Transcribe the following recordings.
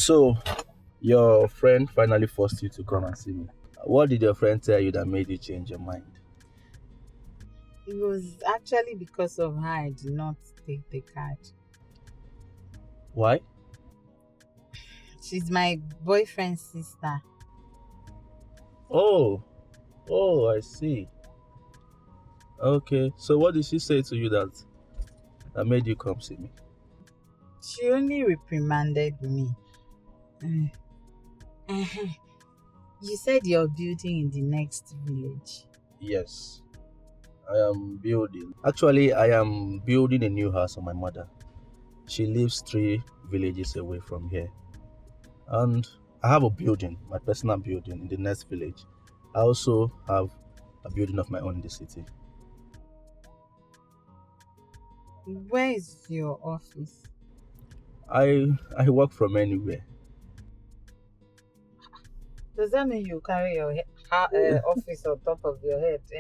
So, your friend finally forced you to come and see me. What did your friend tell you that made you change your mind? It was actually because of her I did not take the card. Why? She's my boyfriend's sister. Oh, I see. Okay, so what did she say to you that made you come see me? She only reprimanded me. Mm. Uh-huh. You said you're building in the next village. Yes, I am building. Actually, I am building a new house for my mother. She lives 3 villages away from here. And I have a building, my personal building in the next village. I also have a building of my own in the city. Where is your office? I work from anywhere. Does that mean you carry your office on top of your head to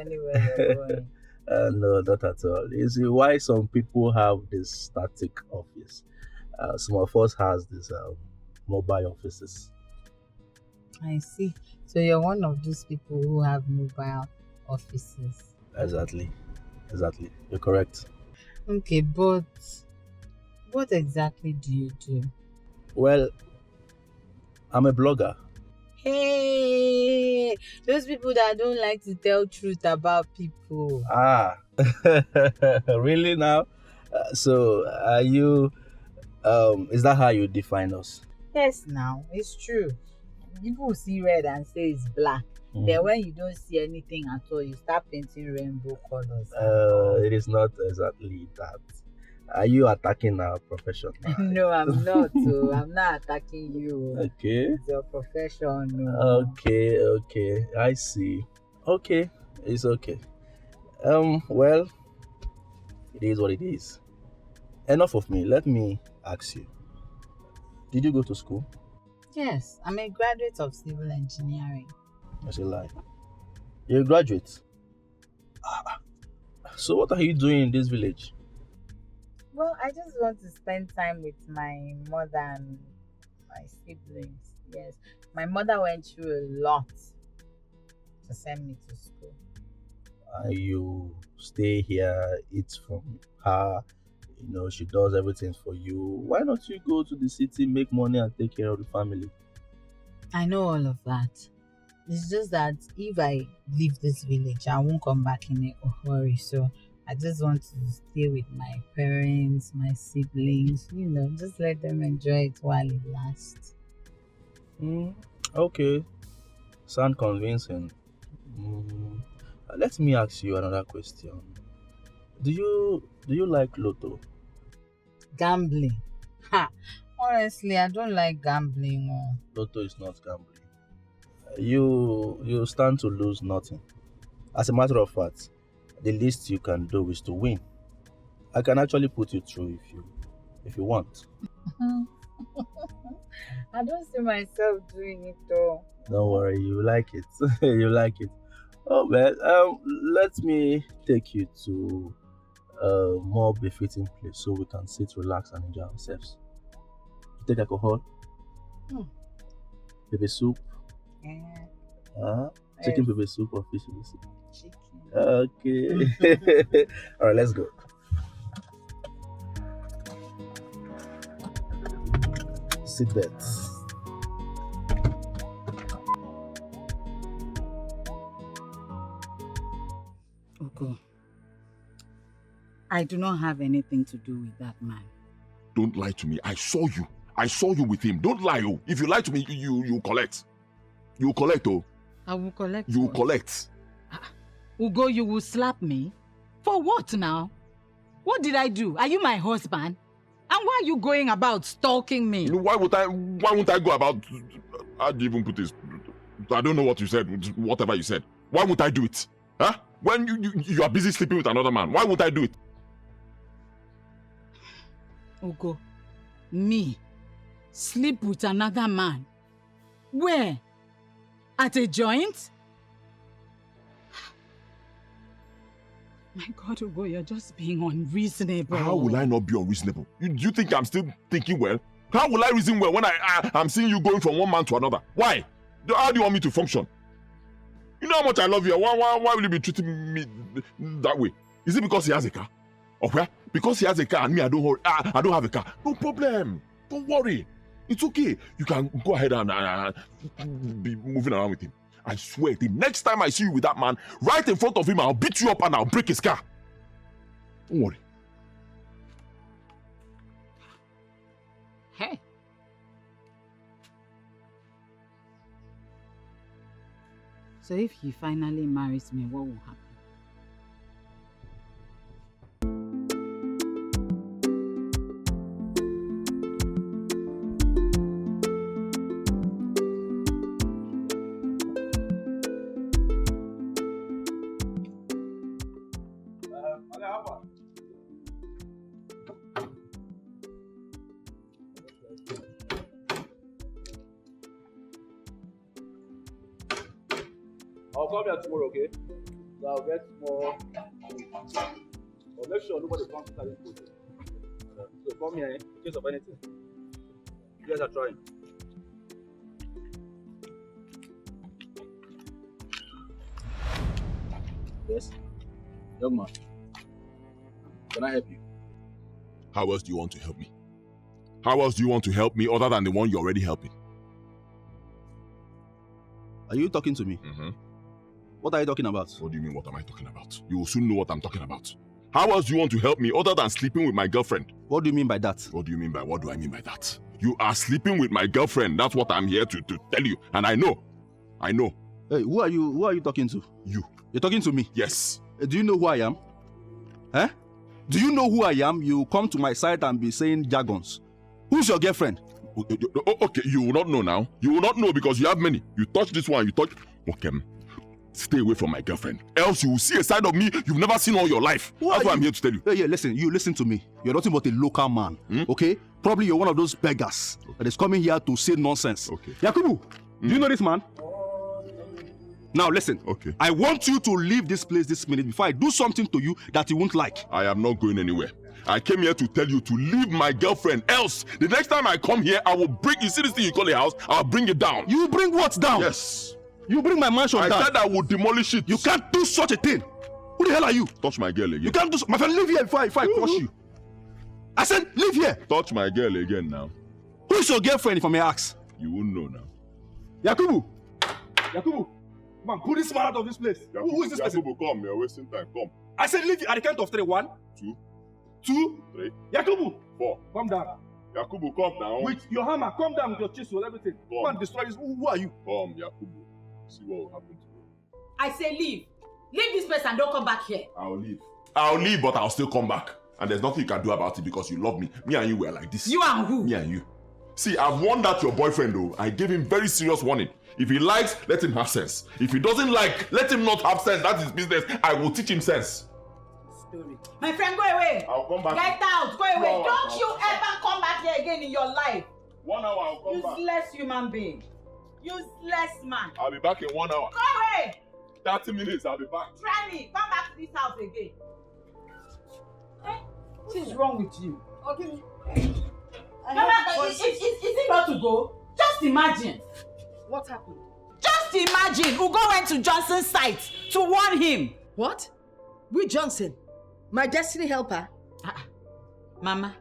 anywhere you're going? No, not at all. You see why some people have this static office. Some of us has this mobile offices. I see. So you're one of those people who have mobile offices. Exactly. You're correct. Okay, but what exactly do you do? Well, I'm a blogger. Hey, those people that don't like to tell truth about people. Ah, really now? So, are you? Is that how you define us? Yes, now it's true. People will see red and say it's black. Then when you don't see anything at all, you start painting rainbow colors. It is not exactly that. Are you attacking our profession? No, I'm not. So I'm not attacking you. Okay. It's your profession. Okay. I see. Okay, it's okay. Well, it is what it is. Enough of me. Let me ask you. Did you go to school? Yes, I'm a graduate of civil engineering. That's a lie. You're a graduate. So what are you doing in this village? Well, I just want to spend time with my mother and my siblings. Yes, my mother went through a lot to send me to school. You stay here, eat from her. She does everything for you. Why not you go to the city, make money, and take care of the family? I know all of that. It's just that if I leave this village, I won't come back in a hurry. So I just want to stay with my parents, my siblings, just let them enjoy it while it lasts. Okay, sound convincing. Mm, Let me ask you another question. Do you like Lotto? Gambling. Ha! Honestly, I don't like gambling. Oh. Lotto is not gambling. You stand to lose nothing. As a matter of fact, the least you can do is to win. I can actually put you through if you want. I don't see myself doing it though. Don't worry, you like it. You like it. Oh well, let me take you to a more befitting place so we can sit, relax, and enjoy ourselves. You take alcohol, Hmm. pepper soup, Yeah. chicken Yes, pepper soup or fish pepper soup. chicken. Okay. All right, let's go. Sit back. Okay. I do not have anything to do with that man. Don't lie to me. I saw you. I saw you with him. Don't lie, oh. If you lie to me, you collect. You collect, oh. I will collect. You what? collect. Ugo, you will slap me? For what now? What did I do? Are you my husband? And why are you going about stalking me? Why won't I go about? How do you even put this? I don't know what you said. Whatever you said. Why won't I do it? Huh? When you are busy sleeping with another man, why won't I do it? Ugo, me? Sleep with another man? Where? At a joint? My God, Ugo, you're just being unreasonable. How will I not be unreasonable? Do you think I'm still thinking well? How will I reason well when I'm seeing you going from one man to another? Why? How do you want me to function? You know how much I love you. Why will you be treating me that way? Is it because he has a car? Or where? Because he has a car and me, I don't have a car. No problem. Don't worry. It's okay. You can go ahead and be moving around with him. I swear, the next time I see you with that man, right in front of him, I'll beat you up and I'll break his car. Don't worry. Hey. So if he finally marries me, what will happen? I'll come here tomorrow, okay? So I'll get more. But make sure nobody comes to this project. So come here in case of anything. You guys are trying. Yes? Young man. Can I help you? How else do you want to help me? How else do you want to help me other than the one you're already helping? Are you talking to me? Mm-hmm. What are you talking about? What do you mean, what am I talking about? You will soon know what I'm talking about. How else do you want to help me other than sleeping with my girlfriend? What do you mean by that? What do you mean by what do I mean by that? You are sleeping with my girlfriend. That's what I'm here to tell you. And I know. Hey, who are you talking to? You. You're talking to me? Yes. Do you know who I am? Eh? Do you know who I am? You come to my side and be saying jargons. Who's your girlfriend? Okay, you will not know now. You will not know because you have many. You touch this one, you touch... Okay. Stay away from my girlfriend. Else you will see a side of me you've never seen all your life. That's what I'm here to tell you. Hey, listen. You listen to me. You're nothing but a local man. Okay? Probably you're one of those beggars that is coming here to say nonsense. Okay. Yakubu, do you know this man? Now listen. Okay. I want you to leave this place this minute before I do something to you that you won't like. I am not going anywhere. I came here to tell you to leave my girlfriend. Else, the next time I come here, I will bring... You see this thing you call a house? I'll bring it down. You bring what down? Yes. You bring my mansion down. I said I would demolish it. You can't do such a thing. Who the hell are you? Touch my girl again. You can't do so. My friend, leave here before I crush you. I said, leave here. Touch my girl again now. Who is your girlfriend, if I may ask? You won't know now. Yakubu. Come on, put this man out of this place. Who is this person? Yakubu, come. You're wasting time. Come. I said, leave at the count of 3. 1, 2, 2, 3, Yakubu. 4. Come down. Yakubu, come down. With your hammer, come down with your chisel, everything. Come on, destroy this. Who are you? Come, Yakubu. See what will happen to you. I say leave. Leave this place and don't come back here. I'll leave, but I'll still come back. And there's nothing you can do about it because you love me. Me and you were like this. You and who? Me and you. See, I've warned that your boyfriend though. I gave him very serious warning. If he likes, let him have sense. If he doesn't like, let him not have sense. That's his business. I will teach him sense. Story. My friend, go away. I'll come back. Get out. Go away. No, Don't you ever come back here again in your life. 1 hour, I'll come back. Useless human being. Useless man. I'll be back in 1 hour. Go away. 30 minutes, I'll be back. Try me. Come back to this house again. What is wrong with you? Okay. Mama, is it not to go? Just imagine. What happened? Just imagine. Ugo went to Johnson's site to warn him. What? With Johnson? My destiny helper? Mama,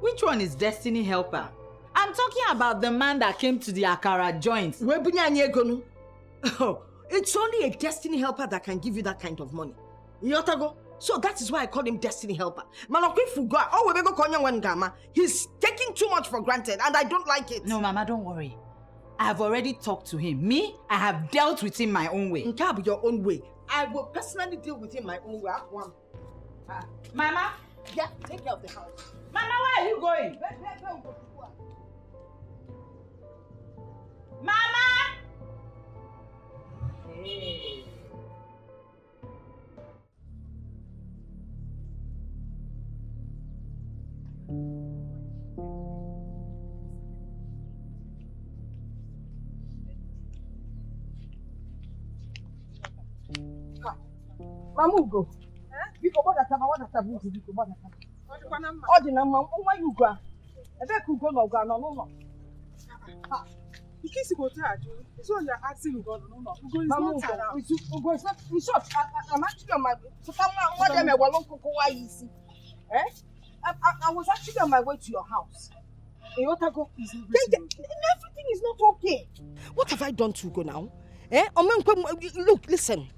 which one is destiny helper? I'm talking about the man that came to the Akara joint. Oh, it's only a destiny helper that can give you that kind of money. Yotago. So that is why I call him destiny helper. He's taking too much for granted and I don't like it. No, Mama, don't worry. I have already talked to him. Me, I have dealt with him my own way. Your own way. I will personally deal with him my own way. Mama? Yeah, take care of the house. Mama, where are you going? Mama! Hey. Mamu go. Biko bada taba wada tabu biko bada taba. Odi na mama, why you go? In case you go tired, it's what you're asking Ugo. No. Ugo is not tired. Ugo is not. In short, I'm actually on my way. So come on, what am I going to go? Why easy? I was actually on my way to your house. Everything is not okay. What have I done to Ugo now? Look, listen.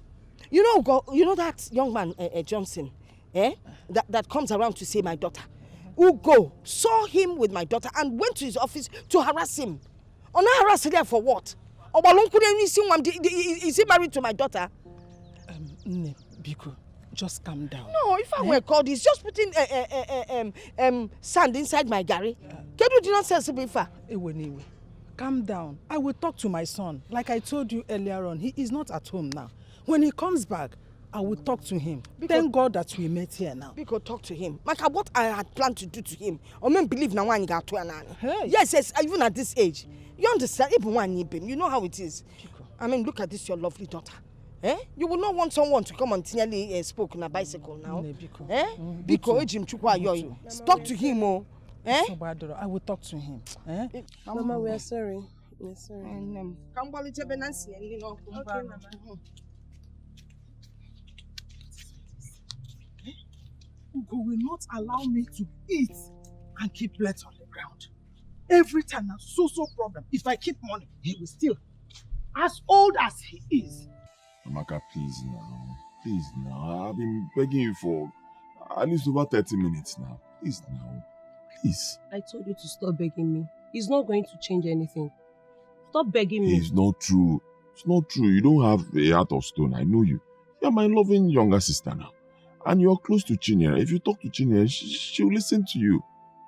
You know, Ugo, you know that young man, Johnson, that comes around to see my daughter. Ugo saw him with my daughter and went to his office to harass him. On harass there for what? Is he married to my daughter? Biko, just calm down. No, if I were called, he's just putting sand inside my gari. Can you do not say Anyway, calm down. I will talk to my son. Like I told you earlier on, he is not at home now. When he comes back, I will talk to him. Thank God that we met here now. Because talk to him. Like what I had planned to do to him. I mean, believe now one got to an. Hey. Yes, even at this age. You understand? Even one you know how it is. I mean, look at this, your lovely daughter. You will not want someone to come and continually spoke on a bicycle now. Because talk to him, I will talk to him. Mama, we are sorry. We are sorry. Okay, Mama. Ugo will not allow me to eat and keep plate on the ground. Every time a so problem. If I keep money, he will steal. As old as he is. Amaka, please now. I've been begging you for at least over 30 minutes now. Please now. Please. I told you to stop begging me. It's not going to change anything. Stop begging me. It's not true. It's not true. You don't have a heart of stone. I know you. You're my loving younger sister now. And you're close to Chinyere. If you talk to Chinyere, she'll listen to you.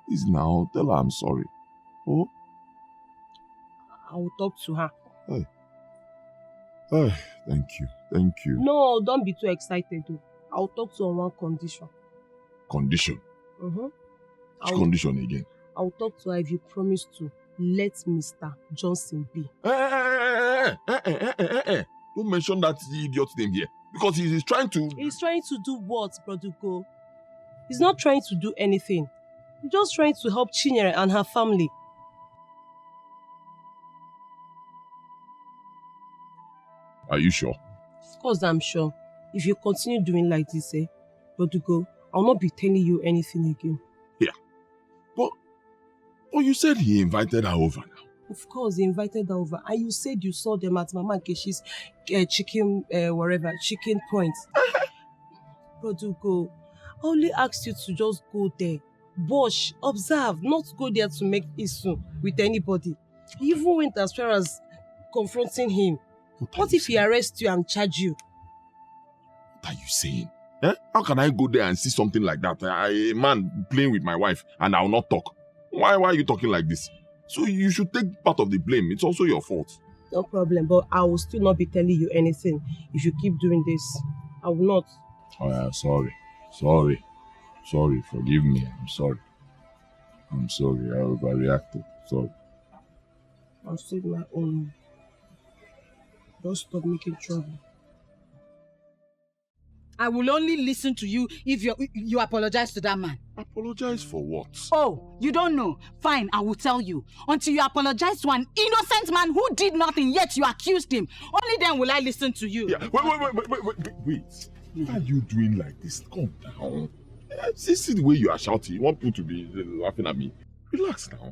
Please now, tell her I'm sorry. Oh? I will talk to her. Hey, thank you. No, don't be too excited though. I'll talk to her on one condition. Condition? Which condition again? I'll talk to her if you promise to let Mr. Johnson be. Don't mention that idiot name here. Because he's trying to... He's trying to do what, Produgo? He's not trying to do anything. He's just trying to help Chinyere and her family. Are you sure? Of course I'm sure. If you continue doing like this, Produgo, I'll not be telling you anything again. Yeah. But you said he invited her over now. Of course, he invited her over. And you said you saw them at Mama Nkeshi's chicken point. Produgo, I only asked you to just go there. Watch, observe, not go there to make issue with anybody. He even went as far as confronting him. What if he arrests you and charge you? What are you saying? How can I go there and see something like that? A man playing with my wife and I will not talk. Why are you talking like this? So you should take part of the blame. It's also your fault. No problem, but I will still not be telling you anything if you keep doing this. I will not. Oh yeah, sorry, forgive me. I'm sorry, I overreacted. Sorry. I'll save my own. Don't stop making trouble. I will only listen to you if you apologize to that man. Apologize for what? Oh, you don't know? Fine, I will tell you. Until you apologize to an innocent man who did nothing, yet you accused him. Only then will I listen to you. Yeah, wait. Why are you doing like this? Calm down. See the way you are shouting. You want people to be laughing at me. Relax now.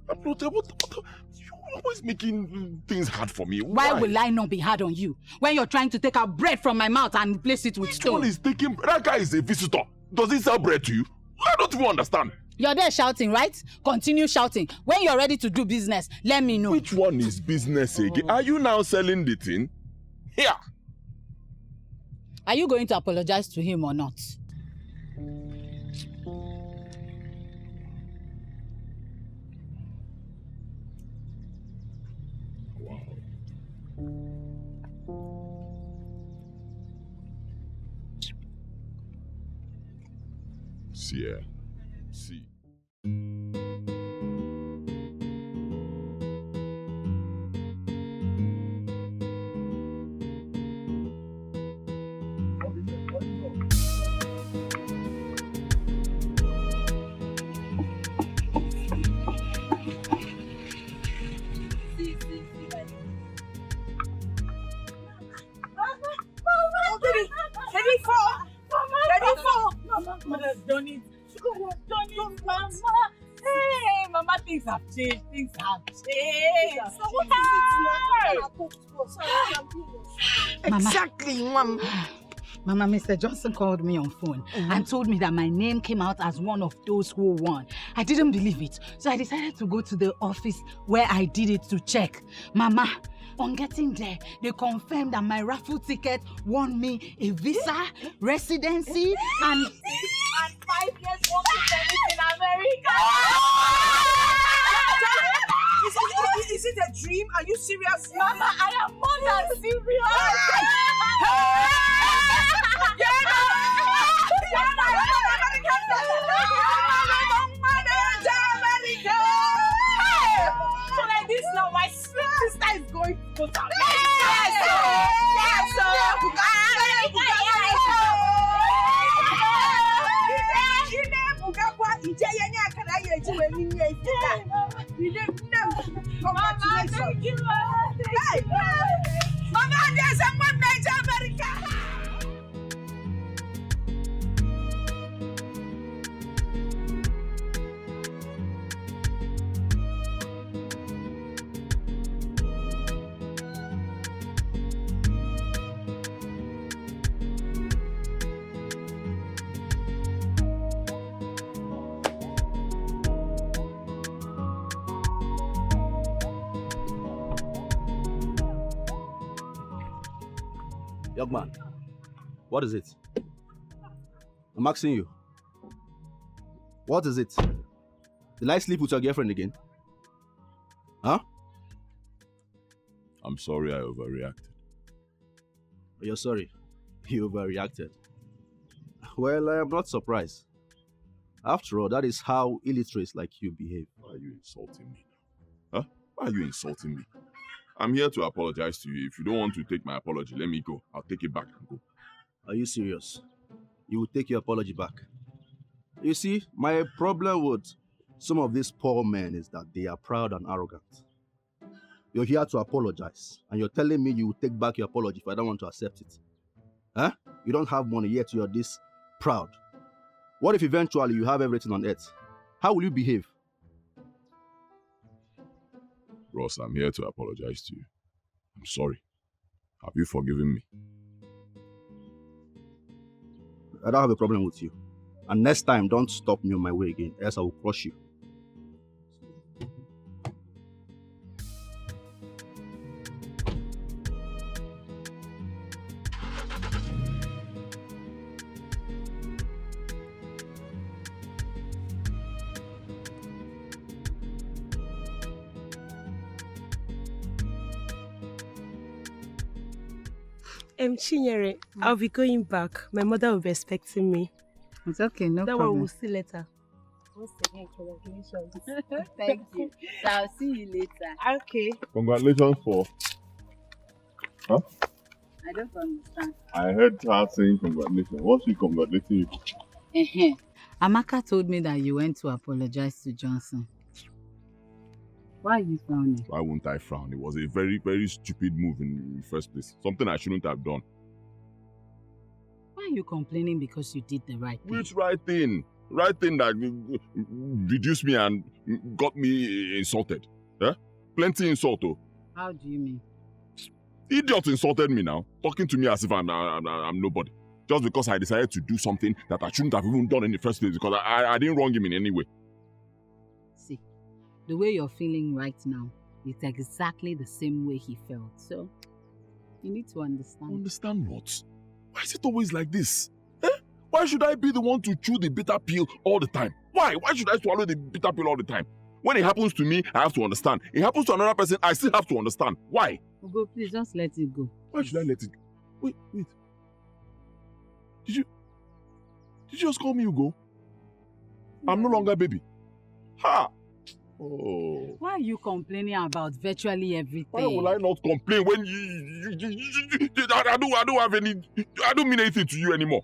You're always making things hard for me. Why will I not be hard on you? When you're trying to take out bread from my mouth and replace it with stone. Which one is taking... That guy is a visitor. Does he sell bread to you? I don't even understand. You're there shouting, right? Continue shouting. When you're ready to do business, let me know. Which one is business again? Are you now selling the thing? Here. Are you going to apologize to him or not? See. Ready for? Mama could have done it. She could have done it, Mama. Hey, Mama, things have changed. Things have changed. So what is it now? Exactly, Mom. Mama, Mr. Johnson called me on phone and told me that my name came out as one of those who won. I didn't believe it, so I decided to go to the office where I did it to check. Mama, on getting there, they confirmed that my raffle ticket won me a visa, residency, and 5 years work permit in America. Is it a dream? Are you serious? Mama, I am more than serious. So like this now, my sweet sister is going to go to America. Mama, thank you. Mama, there's someone made to America. Young man, what is it? I'm asking you. What is it? Did I sleep with your girlfriend again? Huh? I'm sorry I overreacted. You're sorry. You overreacted. Well, I am not surprised. After all, that is how illiterates like you behave. Why are you insulting me now? Huh? Why are you insulting me? I'm here to apologize to you. If you don't want to take my apology, let me go. I'll take it back and go. Are you serious? You will take your apology back? You see, my problem with some of these poor men is that they are proud and arrogant. You're here to apologize, and you're telling me you will take back your apology if I don't want to accept it. Huh? You don't have money, yet you're this proud. What if eventually you have everything on earth? How will you behave? Ross, I'm here to apologize to you. I'm sorry. Have you forgiven me? I don't have a problem with you. And next time, don't stop me on my way again, else I will crush you. Chinyere, I'll be going back. My mother will be expecting me. It's okay, no That problem. one we'll see later. Once again, congratulations. Thank you. So I'll see you later. Okay. Congratulations for... Huh? I don't understand. I heard her saying congratulations. What's she congratulating you? AMAKA told me that you went to apologize to Johnson. Why are you frowning? Why won't I frown? It was a very, very stupid move in the first place. Something I shouldn't have done. Why are you complaining because you did the right thing? Which right thing? Right thing that reduced me and got me insulted. Yeah? Plenty insult, though. How do you mean? Idiot insulted me now, talking to me as if I'm nobody. Just because I decided to do something that I shouldn't have even done in the first place because I didn't wrong him in any way. See, the way you're feeling right now is exactly the same way he felt. So, you need to understand. Understand what? Why is it always like this? Eh? Why should I be the one to chew the bitter pill all the time? Why? Why should I swallow the bitter pill all the time? When it happens to me, I have to understand. It happens to another person, I still have to understand. Why? Ugo, please just let it go. Why should I let it go? Wait. Did you just call me Ugo? I'm no longer baby. Ha! Oh. Why are you complaining about virtually everything? Why will I not complain when I don't mean anything to you anymore.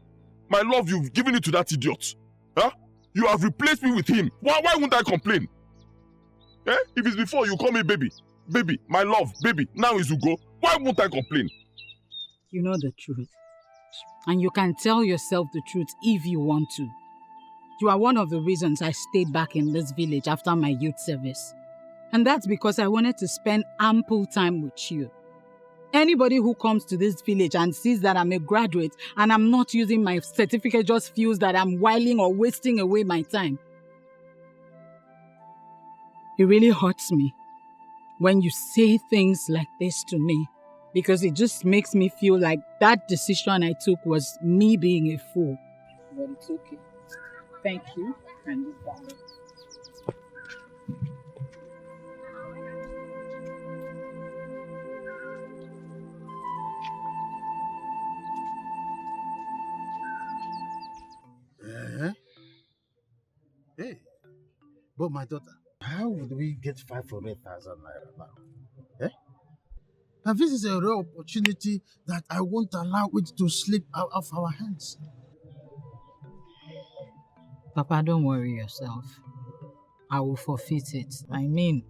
My love, you've given it to that idiot. Huh? You have replaced me with him. Why won't I complain? Eh? If it's before, you call me baby. Baby, my love, baby. Now it's Ugo. Why won't I complain? You know the truth. And you can tell yourself the truth if you want to. You are one of the reasons I stayed back in this village after my youth service. And that's because I wanted to spend ample time with you. Anybody who comes to this village and sees that I'm a graduate and I'm not using my certificate just feels that I'm whiling or wasting away my time. It really hurts me when you say things like this to me, because it just makes me feel like that decision I took was me being a fool. But it's okay. Thank you. And goodbye. Hey, but my daughter, how would we get 500,000 naira now? Eh? And this is a rare opportunity that I won't allow it to slip out of our hands. Papa, don't worry yourself. I will forfeit it. I mean,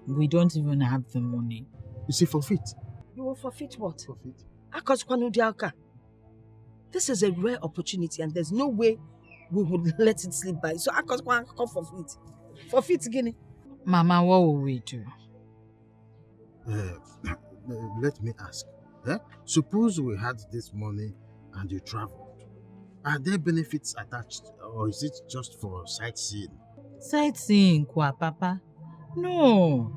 we don't even have the money. You see, forfeit. You will forfeit what? Forfeit. This is a rare opportunity and there's no way we would let it slip by. So I can't forfeit. Forfeit, Guinea. Mama, what will we do? Let me ask. Suppose we had this money and you traveled. Are there benefits attached or is it just for sightseeing? Sightseeing, Papa? No.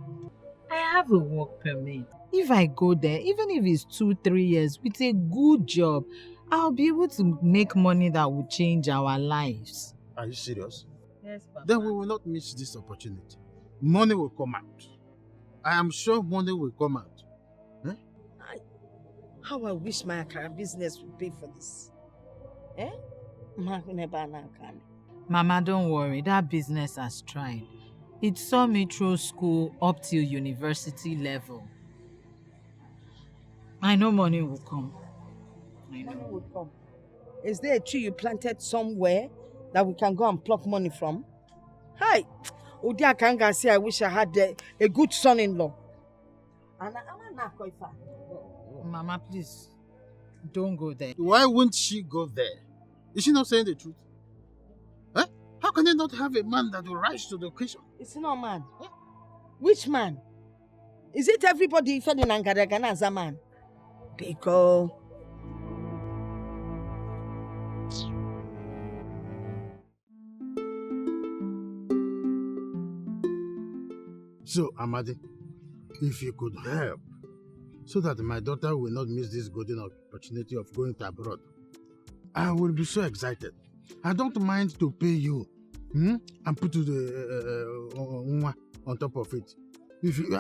I have a work permit. If I go there, even if it's 2-3 years, with a good job, I'll be able to make money that will change our lives. Are you serious? Yes, Papa. Then we will not miss this opportunity. Money will come out. I am sure money will come out. How I wish my Akara business would pay for this. Mama, don't worry. That business has tried. It saw me through school up till university level. I know money will come. Money will come. Is there a tree you planted somewhere that we can go and pluck money from? Hi! Udia Kanga say I wish I had a good son-in-law. Mama, please, don't go there. Why won't she go there? Is she not saying the truth? How can they not have a man that will rise to the occasion? It's not man. Which man? Is it everybody feeling Angaragana as a man? Because so, Amadi, if you could help, so that my daughter will not miss this golden opportunity of going to abroad, I will be so excited. I don't mind to pay you and put the on top of it.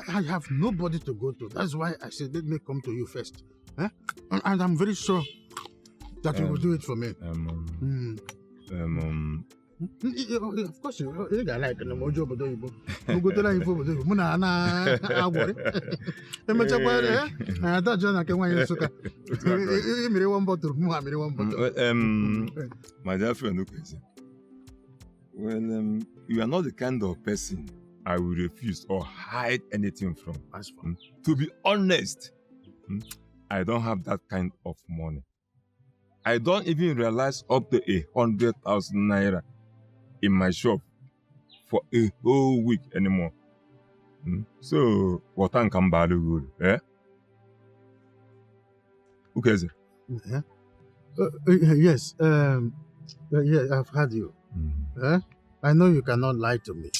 I have nobody to go to. That's why I said, let me come to you first. And I'm very sure that you will do it for me. Of course, you like no more job. You go to the info. I worry. I thought John can want you to one bottle. My dear friend, well, you are not the kind of person I will refuse or hide anything from. To be honest, I don't have that kind of money. I don't even realize up to 100,000 naira in my shop for a whole week anymore. So, what can come by the good? Okay, is it? Yes. Yeah, I've heard you. I know you cannot lie to me.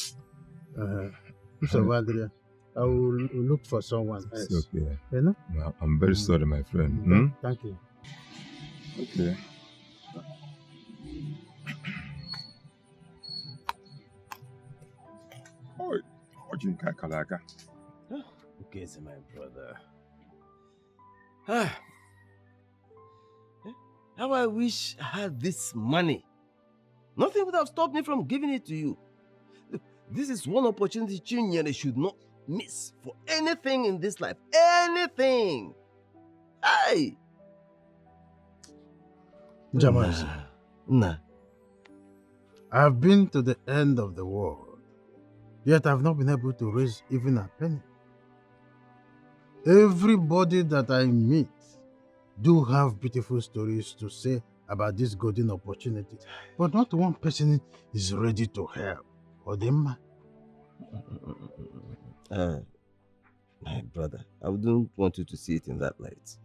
So, I will look for someone else. It's okay. You know? I'm very sorry, my friend. Thank you. Okay. Okay, so my brother. How I wish I had this money. Nothing would have stopped me from giving it to you. Look, this is one opportunity Chinyere should not miss for anything in this life. Anything. Hey! Jamaisi. Nah. I've been to the end of the world, yet I've not been able to raise even a penny. Everybody that I meet do have beautiful stories to say about this golden opportunity, but not one person is ready to help. Odemma. My brother, I wouldn't want you to see it in that light.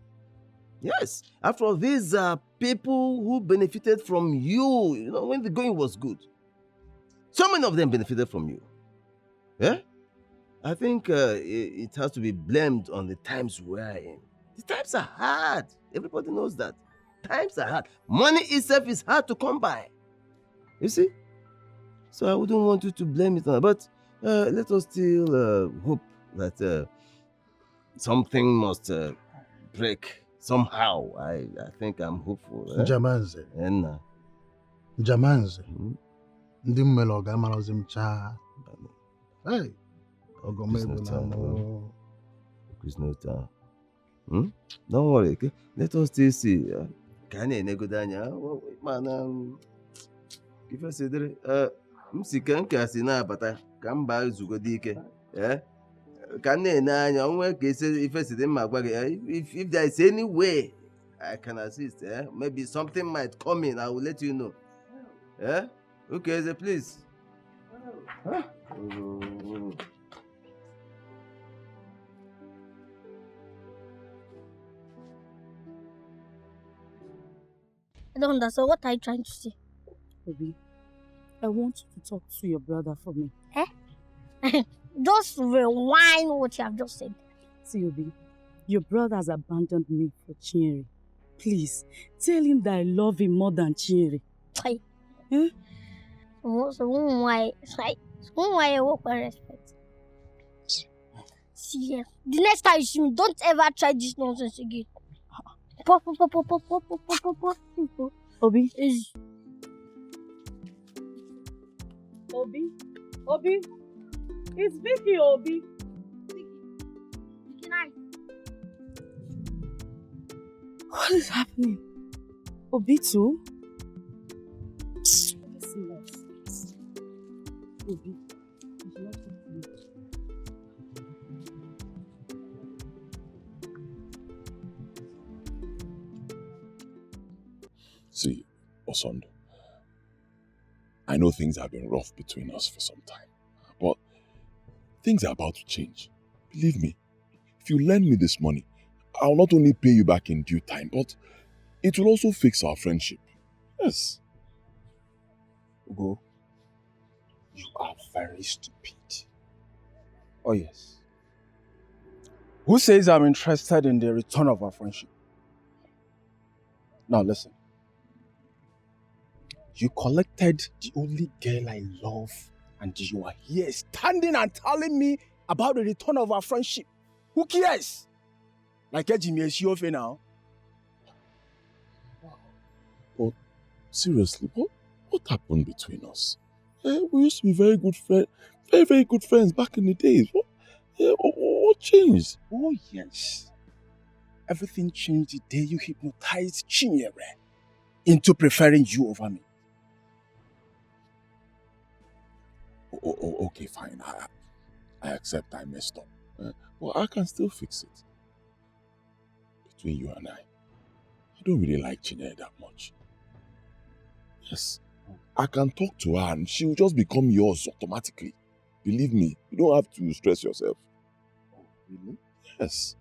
Yes, after all, these are people who benefited from you, when the going was good. So many of them benefited from you. Yeah? I think it has to be blamed on the times we are in. The times are hard. Everybody knows that. Times are hard. Money itself is hard to come by. You see? So I wouldn't want you to blame it on that. But let us still hope that something must break somehow. I think I'm hopeful. Jamanze. Jamanze. Ndị mmele ọ ga-amarozi m chaa. Hey. Ogomebo na mo. Chris no time. Don't worry, okay? Let us still see. Can you nego danya? Man, if I say there, Msikan kasi na bata kamba zugo dike. Can you na onwe case if I say them if there is any way I can assist, maybe something might come in. I will let you know. Okay, so please. I don't understand. What are you trying to say? Obi, I want you to talk to your brother for me. Just rewind what you have just said. See, Obi, your brother has abandoned me for Chinyere. Please, tell him that I love him more than Chinyere. So why I work with respect? See, the next time you see me, don't ever try this nonsense again. Obi? Obi? It's Vicky, Obi. Can I? What is happening? Obi too? Let's see what. Obi, you should not talk to me. See, Osondo, I know things have been rough between us for some time, but things are about to change. Believe me, if you lend me this money, I'll not only pay you back in due time, but it will also fix our friendship. Yes. Ugo, you are very stupid. Oh yes. Who says I'm interested in the return of our friendship? Now listen. You collected the only girl I love, and you are here standing and telling me about the return of our friendship. Who cares? Like Jimmy Esiofe now. But seriously, what happened between us? We used to be very good friends, very, very good friends back in the days. What changed? Oh yes. Everything changed the day you hypnotized Chinyere into preferring you over me. Okay, fine. I accept I messed up. But I can still fix it. Between you and I don't really like Chinyere that much. Yes, I can talk to her and she will just become yours automatically. Believe me, you don't have to stress yourself. Oh, really? Yes.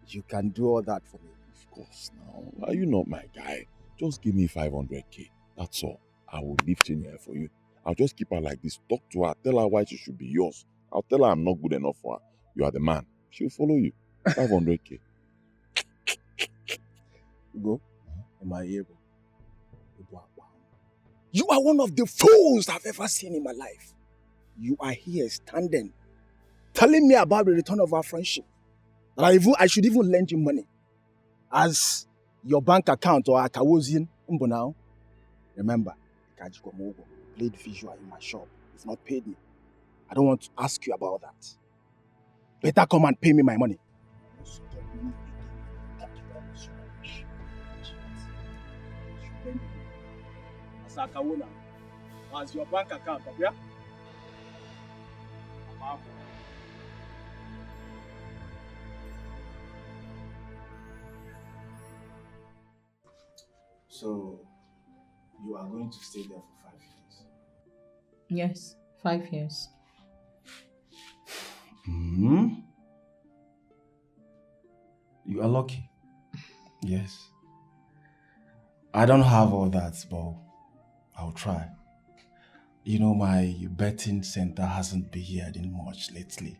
You can do all that for me. Of course, now. Are you not my guy? Just give me 500k. That's all. I will leave Chinyere for you. I'll just keep her like this. Talk to her. Tell her why she should be yours. I'll tell her I'm not good enough for her. You are the man. She'll follow you. 500k. Ugo, am I able? You are one of the fools I've ever seen in my life. You are here standing, telling me about the return of our friendship. That I should even lend you money. As your bank account or Akawozin now. Remember, Kajikomogo played visual in my shop. You've not paid me. I don't want to ask you about that. Better come and pay me my money. Sakawona, as your bank account, yeah? So, you are going to stay there for 5 years. Yes, 5 years. Hmm? You are lucky. Yes. I don't have all that, but I'll try. You know, my betting center hasn't been yielding much lately.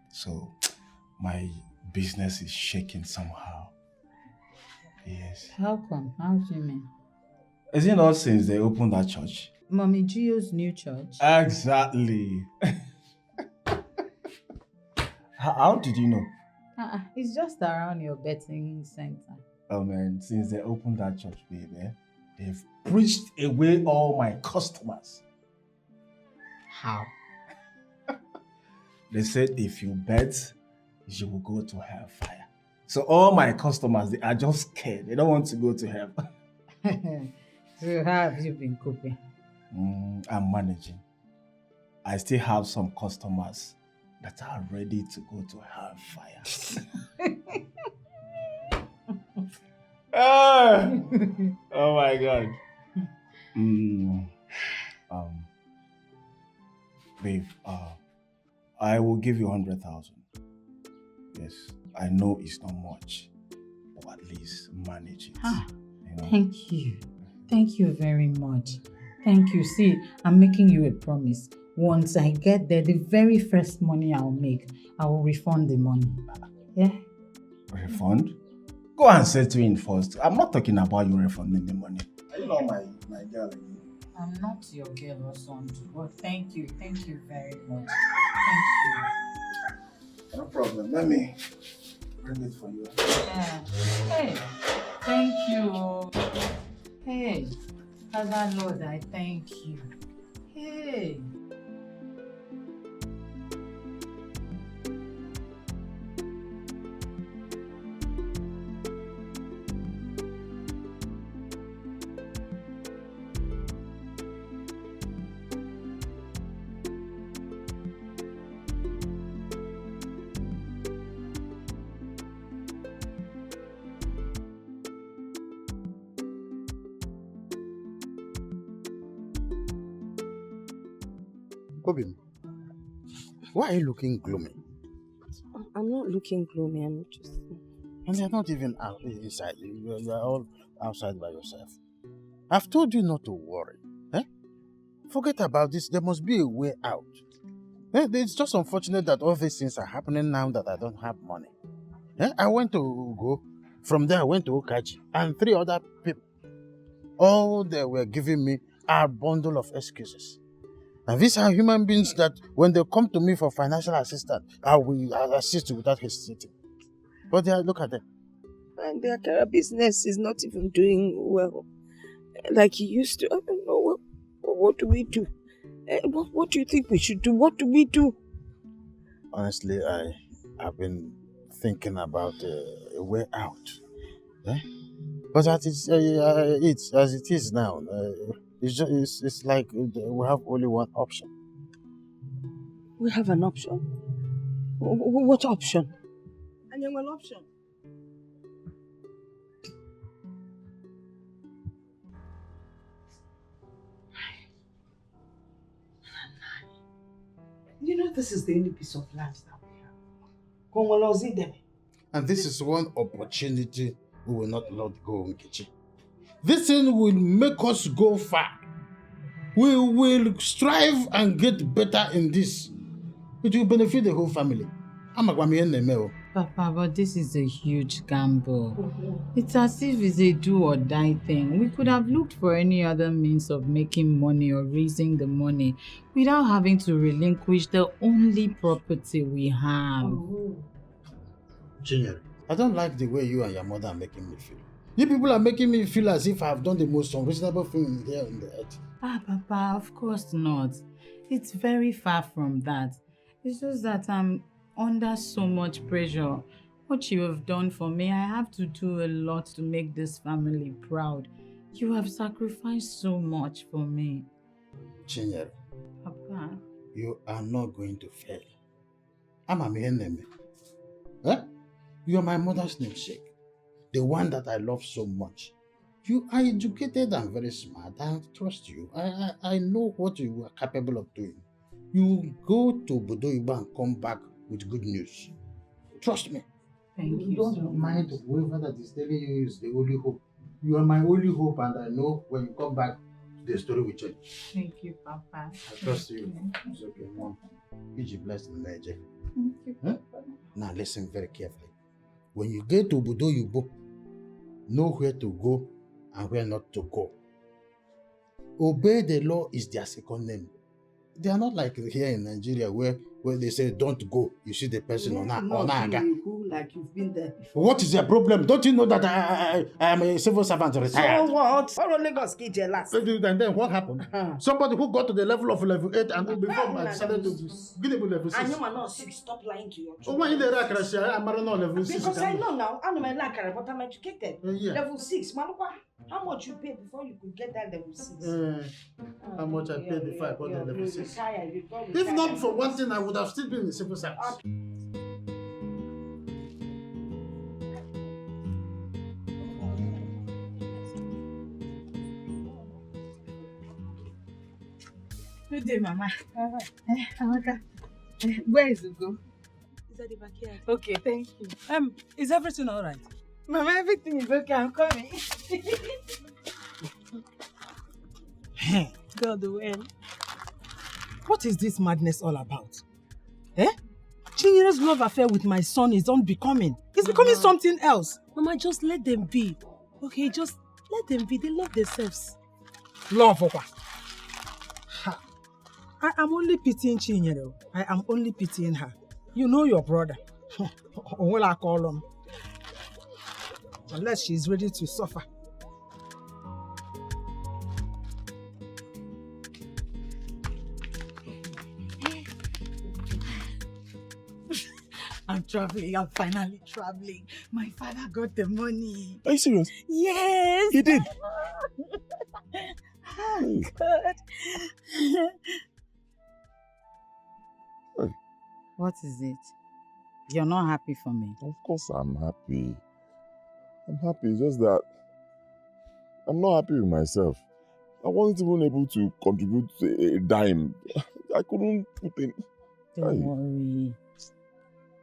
So, my business is shaking somehow. Yes. How come? How do you mean? Is it not since they opened that church? Mommy Gio's new church? Exactly. How did you know? It's just around your betting center. Oh man, since they opened that church, baby, they've preached away all my customers. How? They said if you bet, you will go to hellfire. So all my customers, they are just scared. They don't want to go to hell. So how have you been coping? I'm managing. I still have some customers that are ready to go to hellfire. Oh my God. Babe, I will give you 100,000. Yes, I know it's not much, but at least manage it. You know? Thank you. Thank you very much. Thank you. See, I'm making you a promise. Once I get there, the very first money I'll make, I will refund the money. Yeah? Refund? Go and settle in first. I'm not talking about you refunding the money. Are you not my girl? I'm not your girl or something, but thank you very much. Thank No problem. Let me bring it for you. Yeah. Hey, thank you. Hey, Father Lord, I thank you. Hey. Obim, why are you looking gloomy? I'm not looking gloomy, I'm just... And you're not even out inside. You're all outside by yourself. I've told you not to worry. Eh? Forget about this. There must be a way out. It's just unfortunate that all these things are happening now that I don't have money. I went to go. From there, I went to OkIJA and 3 other people. All they were giving me are a bundle of excuses. And these are human beings that when they come to me for financial assistance, I will assist you without hesitating. But look at them. And their career business is not even doing well like it used to. I don't know. What do we do? What do you think we should do? What do we do? Honestly, I've been thinking about a way out. But as it is now, it's like we have only one option. We have an option? What option? And you have an option. You know this is the only piece of land that we have. And this is one opportunity we will not let go, Nkechi. This thing will make us go far. We will strive and get better in this. It will benefit the whole family. Papa, but this is a huge gamble. It's as if it's a do or die thing. We could have looked for any other means of making money or raising the money without having to relinquish the only property we have. Chinyere, I don't like the way you and your mother are making me feel. You people are making me feel as if I have done the most unreasonable thing here on the earth. Papa, of course not. It's very far from that. It's just that I'm under so much pressure. What you have done for me, I have to do a lot to make this family proud. You have sacrificed so much for me. Chinyere, Papa, you are not going to fail. I'm a man. You are my mother's namesake. The one that I love so much. You are educated and very smart. I trust you. I know what you are capable of doing. You go to Bodoiba and come back with good news. Trust me. Thank you. Don't mind whoever that is telling you is the only hope. You are my only hope, and I know when you come back, the story will change. Thank you, Papa. I trust you. It's okay, Mom. Be blessed in Nigeria. Thank you, Papa. Now listen very carefully. When you get to Bodoiba, know where to go and where not to go. Obey the law is their second name. They are not like here in Nigeria where they say don't go. You see the person on Aga. Like you've been there before. What is their problem? Don't you know that I am a civil servant retired? So what? What only got skid last? And then what happened? Somebody who got to the level of level 8 and before I decided to get to level 6. And you are not 6. Stop lying to your children. Oh, why you there? I'm not level 6. Because I know now. I'm not like but I'm educated. Yeah. Level 6. How much you pay before you could get that level 6? How much I paid before I got the level 6? If not for one thing, I would have still been in civil service. Good day, Mama. Amaka. Where is Ugo? Is at the backyard. Okay, thank you. Is everything all right? Mama, everything is okay. I'm coming. God, when? What is this madness all about? Chinyere's love affair with my son is unbecoming. It's becoming something else. Mama, just let them be. Okay, just let them be. They love themselves. Love, Opa. I am only pitying Chinyere. I am only pitying her. You know your brother. What I call him. Unless she's ready to suffer. I'm traveling. I'm finally traveling. My father got the money. Are you serious? Yes. He did? Oh, God. What is it? You're not happy for me? Of course I'm happy. I'm happy. It's just that I'm not happy with myself. I wasn't even able to contribute a dime. I couldn't put in. Don't worry.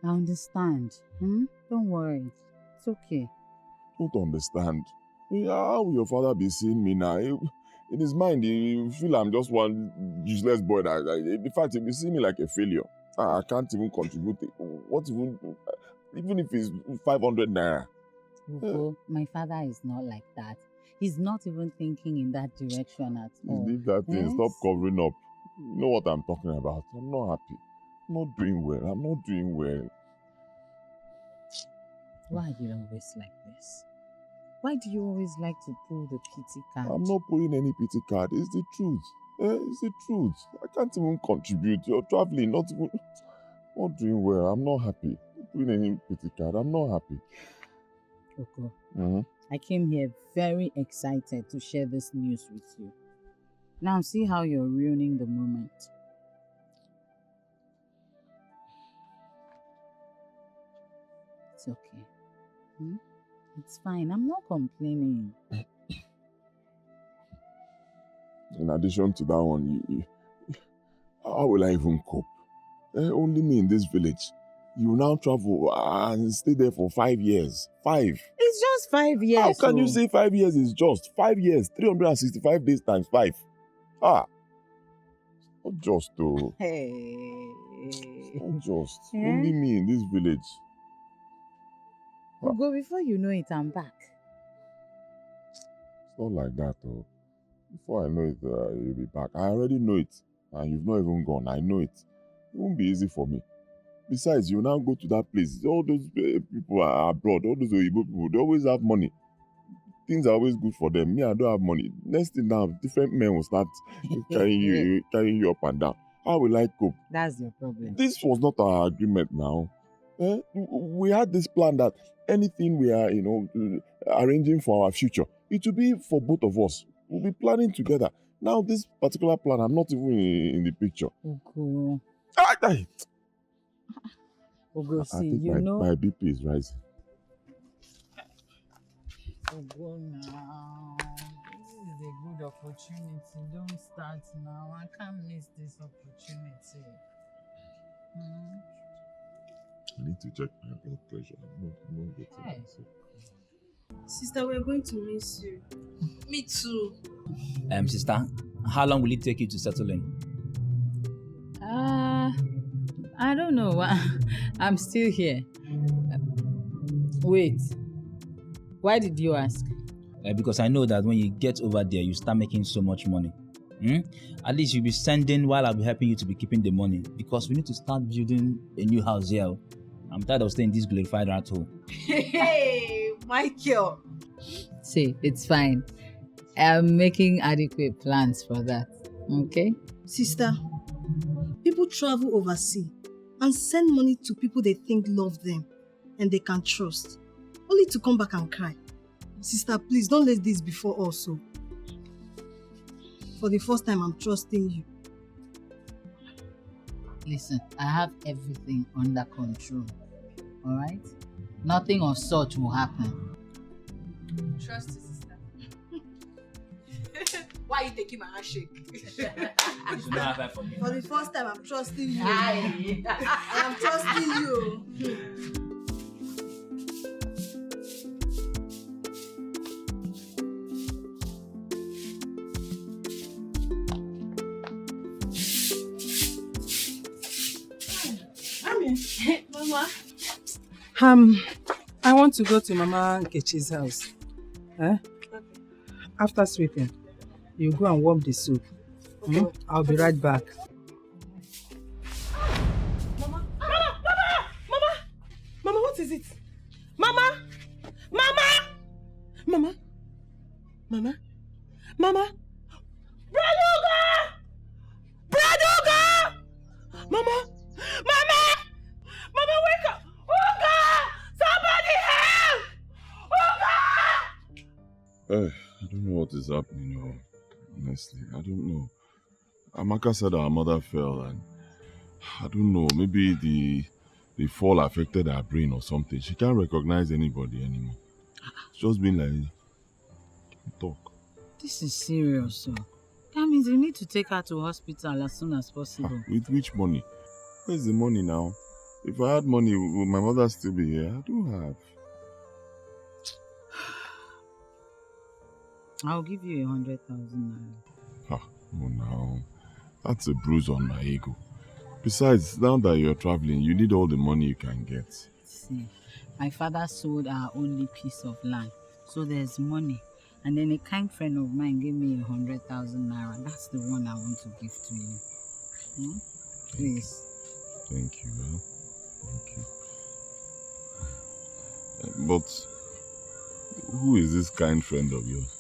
I understand. Don't worry. It's okay. Don't understand. How will your father be seeing me now? In his mind, he feel I'm just one useless boy. In fact, he'll be seeing me like a failure. I can't even contribute. What even if it's 500 naira? Ugo, my father is not like that. He's not even thinking in that direction at all. Leave that thing. Stop covering up. You know what I'm talking about. I'm not happy. I'm not doing well. Why are you always like this? Why do you always like to pull the pity card? I'm not pulling any pity card. It's the truth. It's the truth. I can't even contribute. You're traveling, not doing well. I'm not happy. Not doing any pity card. I'm not happy. Ugo, I came here very excited to share this news with you. Now see how you're ruining the moment. It's okay. It's fine. I'm not complaining. In addition to that one, how will I even cope? Only me in this village. You now travel and stay there for 5 years. 5. It's just 5 years. How can you say 5 years is just? 5 years, 365 days times 5. Not just though. Hey. Not just. Only me in this village. Ugo, before you know it, I'm back. It's not like that though. Before I know it, you'll be back. I already know it. And you've not even gone. I know it. It won't be easy for me. Besides, you now go to that place. All those people are abroad. All those Oyibo people, they always have money. Things are always good for them. Me, I don't have money. Next thing now, different men will start carrying you up and down. How will I cope? That's your problem. This was not our agreement now. We had this plan that anything we are, arranging for our future, it will be for both of us. We'll be planning together. Now, this particular plan, I'm not even in the picture. Ugo. Ugo, see, I think my BP is rising. Ugo now. good opportunity. Don't start now. I can't miss this opportunity. I need to check my blood pressure. I'm not getting Hey. sick. Sister, we're going to miss you. Me too. Sister, how long will it take you to settle in? I don't know. I'm still here. Wait. Why did you ask? Because I know that when you get over there, you start making so much money. At least you'll be sending while I'll be helping you to be keeping the money. Because we need to start building a new house here. I'm tired of staying in this glorified rat hole. Hey, Michael. See, it's fine. I'm making adequate plans for that. Okay? Sister, people travel overseas and send money to people they think love them and they can trust, only to come back and cry. Sister, please don't let this before also. For the first time, I'm trusting you. Listen, I have everything under control. Alright? Nothing of such will happen. Trust you, sister. Why are you taking my handshake? For the first time, I'm trusting you. Aye. I'm trusting you. Mama. I want to go to Mama Nkechi's house. After sweeping, you go and warm the soup. I'll be right back. Mama, what is it? Mama! Braduga! Mama, wake up! Oga! Somebody help! Oga! I don't know what is happening, honestly. I don't know. Amaka said her mother fell and I don't know, maybe the fall affected her brain or something. She can't recognize anybody anymore. It's just been like, talk. This is serious, sir. That means you need to take her to hospital as soon as possible. With which money? Where's the money now? If I had money, would my mother still be here? I don't have. I'll give you 100,000 naira. Oh no. That's a bruise on my ego. Besides, now that you're traveling, you need all the money you can get. See, my father sold our only piece of land, so there's money. And then a kind friend of mine gave me 100,000 naira. That's the one I want to give to you. Please. Thank you. Thank you. But who is this kind friend of yours?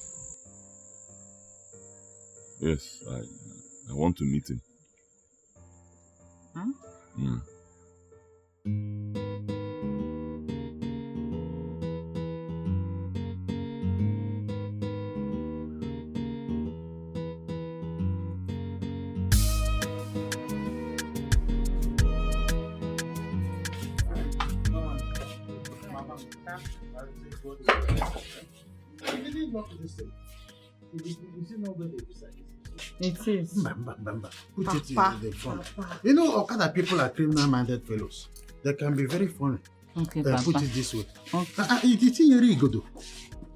Yes, I want to meet him. Huh? It is. Bamba. Put it in the front. You know, Okada people are criminal-minded fellows. They can be very funny. Okay, Papa. Put it this way. Okay.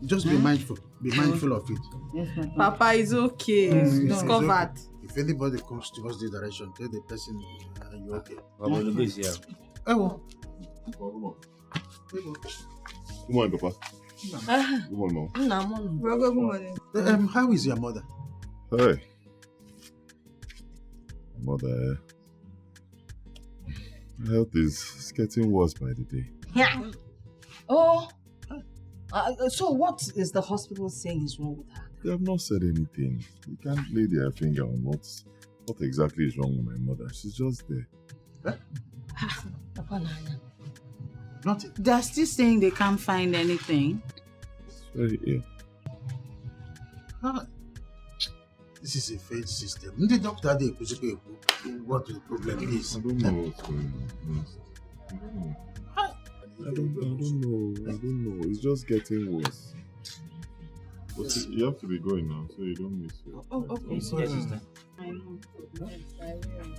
Just be mindful. Be mindful of it. Yes, Papa is okay. It's covered. Okay. If anybody comes towards the direction, tell the person you're okay. Papa, look this here. Oh. Good morning, Papa. Good morning, Mom. Good morning. How is your mother? Hey. Mother, her health is getting worse by the day. Yeah. Oh. So what is the hospital saying is wrong with her? They have not said anything. You can't lay their finger on what exactly is wrong with my mother. She's just there. Nothing. They're still saying they can't find anything. It's very ill. This is a failed system. The doctor they what the problem is. I don't know what's going on. I don't know. It's just getting worse. But you have to be going now, so you don't miss it. Oh, okay. Yes, sister. I know. Yes, I will.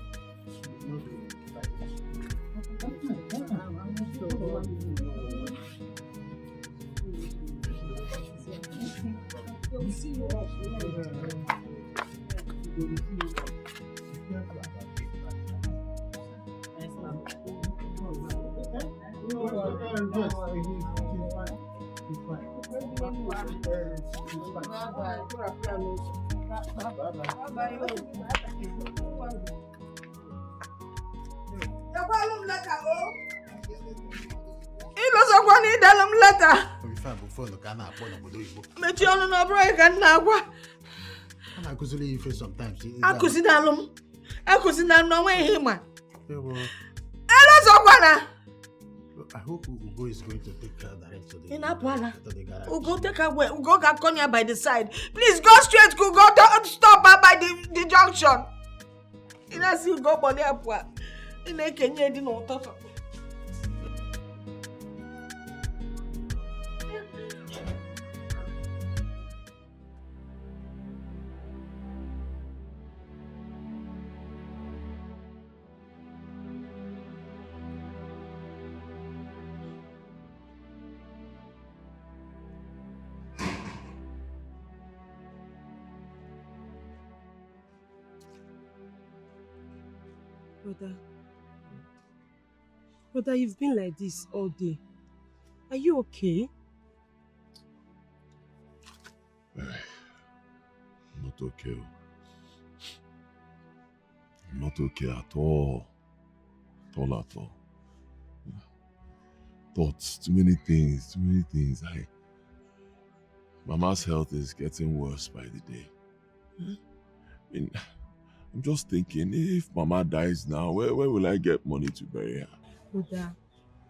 ịlọsọkwa na ịdalụ m leta Ife a bụ fonu ka a na-akpọ n'obodo Igbo. mechie ọnụ na ọbụrụ anyị ka m na-agwa A na-akụziri ya ife sometimes. akụzinalụ m akụzinalụ m na onwe ihe ịma Ewo. ịlọsọkwa na I hope Ugo is going to take direct to the ị na-apụ ala to the garage. Ugo take away Ugo ga-akọnya by the side please go straight to Ugo don't stop her by the junction ị na-asị Ugo gbọlị apụ a ị na-ekenye dị n'ụtụtụ Brother, you've been like this all day. Are you okay? Not okay. I'm not okay at all. At all. Thoughts, too many things. Mama's health is getting worse by the day. I mean, I'm just thinking, if Mama dies now, where will I get money to bury her? Brother,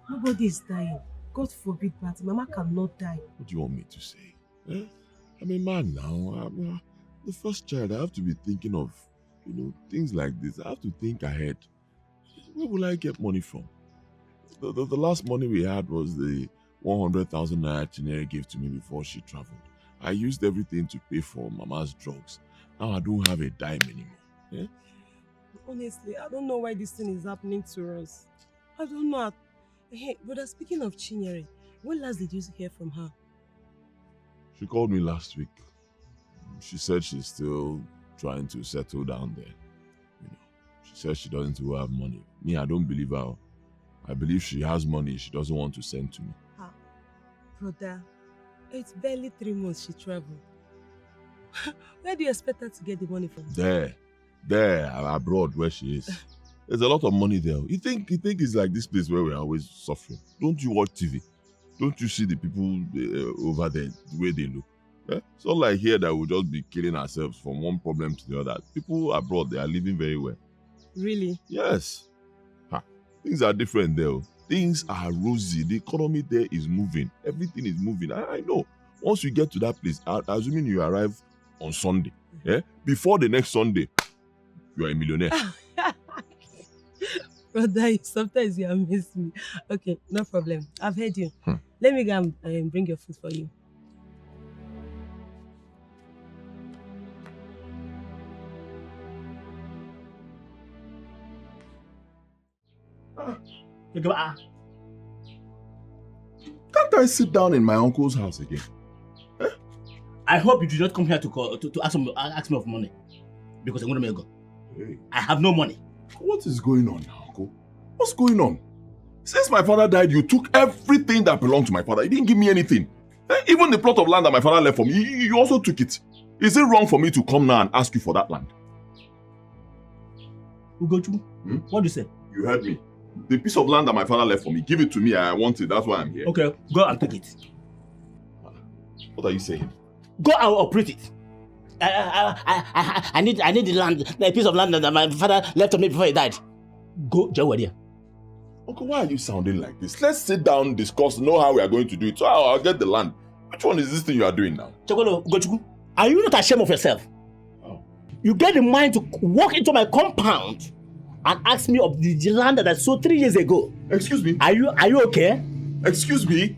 nobody is dying. God forbid, but Mama cannot die. What do you want me to say? I'm a man now. I'm the first child. I have to be thinking of, things like this. I have to think ahead. Where will I get money from? The last money we had was the 100,000 naira Chinere gave to me before she traveled. I used everything to pay for Mama's drugs. Now I don't have a dime anymore. Yeah? Honestly, I don't know why this thing is happening to us. I don't know. Hey, brother, speaking of Chinyere, when last did you hear from her? She called me last week. She said she's still trying to settle down there. She says she doesn't even have money. Me, I don't believe her. I believe she has money she doesn't want to send to me. Brother, it's barely 3 months she traveled. Where do you expect her to get the money from? There, abroad where she is. There's a lot of money there. You think it's like this place where we're always suffering? Don't you watch TV? Don't you see the people over there, the way they look? Yeah? It's not like here that we'll just be killing ourselves from one problem to the other. People abroad, they are living very well. Really? Yes. Things are different there. Things are rosy. The economy there is moving. Everything is moving. I know. Once you get to that place, assuming you arrive on Sunday, before the next Sunday, you are a millionaire. Brother, sometimes you amaze me. Okay, no problem. I've heard you. Let me go and bring your food for you. Can't I sit down in my uncle's house again? I hope you do not come here to ask me of money. Because I'm going to go. Hey. I have no money. What is going on now, Uncle? What's going on? Since my father died, you took everything that belonged to my father. You didn't give me anything. Even the plot of land that my father left for me, you also took it. Is it wrong for me to come now and ask you for that land? Ugochu, what do you say? You heard me. The piece of land that my father left for me, give it to me. I want it. That's why I'm here. Okay, go and take it. What are you saying? Go and operate it. I need the land, the piece of land that my father left to me before he died. Go, Jawadiya. Uncle, why are you sounding like this? Let's sit down, discuss, know how we are going to do it. So I'll get the land. Which one is this thing you are doing now? Chokolo, Ugochukwu, are you not ashamed of yourself? Oh. You get the mind to walk into my compound and ask me of the land that I sold 3 years ago. Excuse me? Are you okay? Excuse me?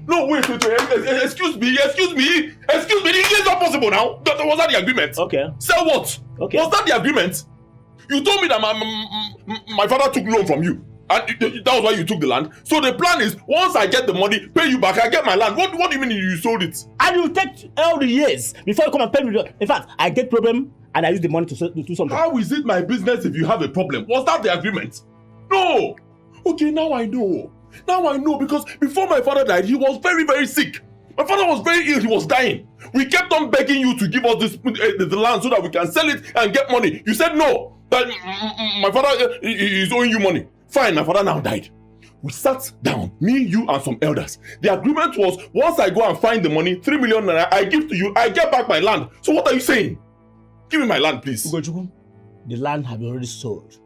No, wait. Excuse me. It's not possible now. Was that the agreement? Okay. Sell what? Okay. Was that the agreement? You told me that my father took loan from you. And that was why you took the land. So the plan is, once I get the money, pay you back, I get my land. What do you mean you sold it? And you take all the years before you come and pay me. In fact, I get problem and I use the money to do something. How is it my business if you have a problem? Was that the agreement? No. Okay, now I know. Because before my father died, he was very, very sick. My father was very ill. He was dying. We kept on begging you to give us the land so that we can sell it and get money. You said no. That my father is owing you money. Fine, my father now died. We sat down, me, you, and some elders. The agreement was, once I go and find the money, 3 million naira, I give to you, I get back my land. So what are you saying? Give me my land, please. Ugochukwu, the land have been already sold.